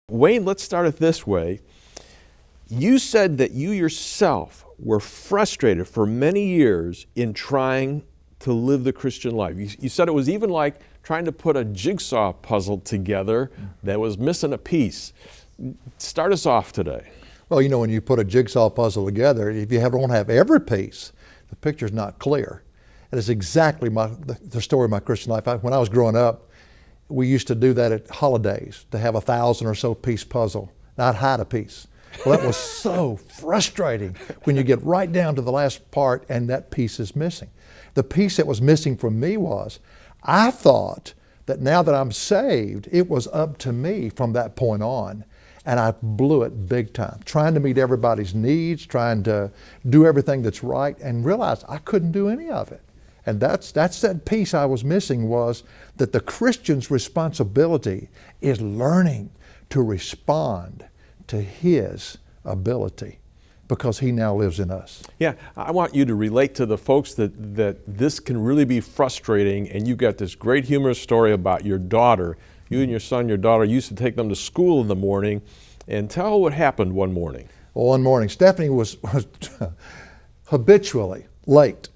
Wayne, let's start it this way. You said that you yourself were frustrated for many years in trying to live the Christian life. You said it was even like trying to put a jigsaw puzzle together that was missing a piece. Start us off today. Well, you know, when you put a jigsaw puzzle together, if you don't have every piece, the picture's not clear. And it's exactly the story of my Christian life. When I was growing up, we used to do that at holidays, to have 1,000 or so piece puzzle. And I'd hide a piece. Well, that was so frustrating when you get right down to the last part and that piece is missing. The piece that was missing from me was, I thought that now that I'm saved, it was up to me from that point on. And I blew it big time, trying to meet everybody's needs, trying to do everything that's right, and realized I couldn't do any of it. And that's that piece I was missing, was that the Christian's responsibility is learning to respond to his ability, because he now lives in us. Yeah, I want you to relate to the folks that this can really be frustrating, and you've got this great humorous story about your daughter. You and your son, your daughter, used to take them to school in the morning, and tell what happened one morning. Well, one morning, Stephanie was habitually late,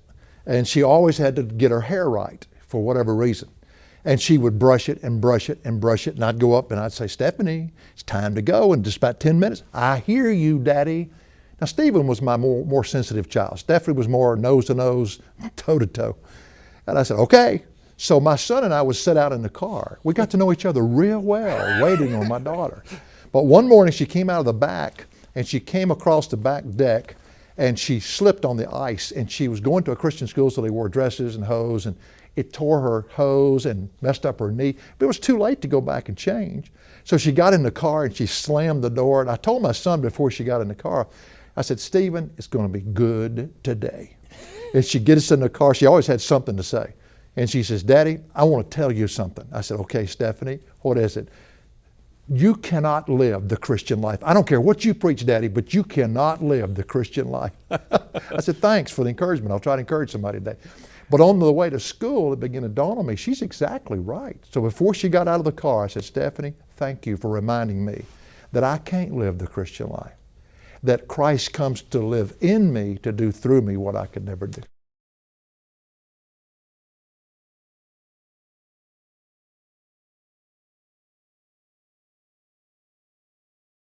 and she always had to get her hair right for whatever reason. And she would brush it and brush it and brush it, and I'd go up and I'd say, Stephanie, it's time to go in just about 10 minutes. I hear you, Daddy. Now, Stephen was my more sensitive child. Stephanie was more nose to nose, toe to toe. And I said, okay. So my son and I would sit out in the car. We got to know each other real well, waiting on my daughter. But one morning she came out of the back, and she came across the back deck, and she slipped on the ice, and she was going to a Christian school, so they wore dresses and hose, and it tore her hose and messed up her knee. But it was too late to go back and change. So she got in the car and she slammed the door. And I told my son before she got in the car, I said, Stephen, it's going to be good today. And she gets us in the car. She always had something to say. And she says, Daddy, I want to tell you something. I said, okay, Stephanie, what is it? You cannot live the Christian life. I don't care what you preach, Daddy, but you cannot live the Christian life. I said, thanks for the encouragement. I'll try to encourage somebody today. But on the way to school, it began to dawn on me, she's exactly right. So before she got out of the car, I said, Stephanie, thank you for reminding me that I can't live the Christian life, that Christ comes to live in me to do through me what I could never do.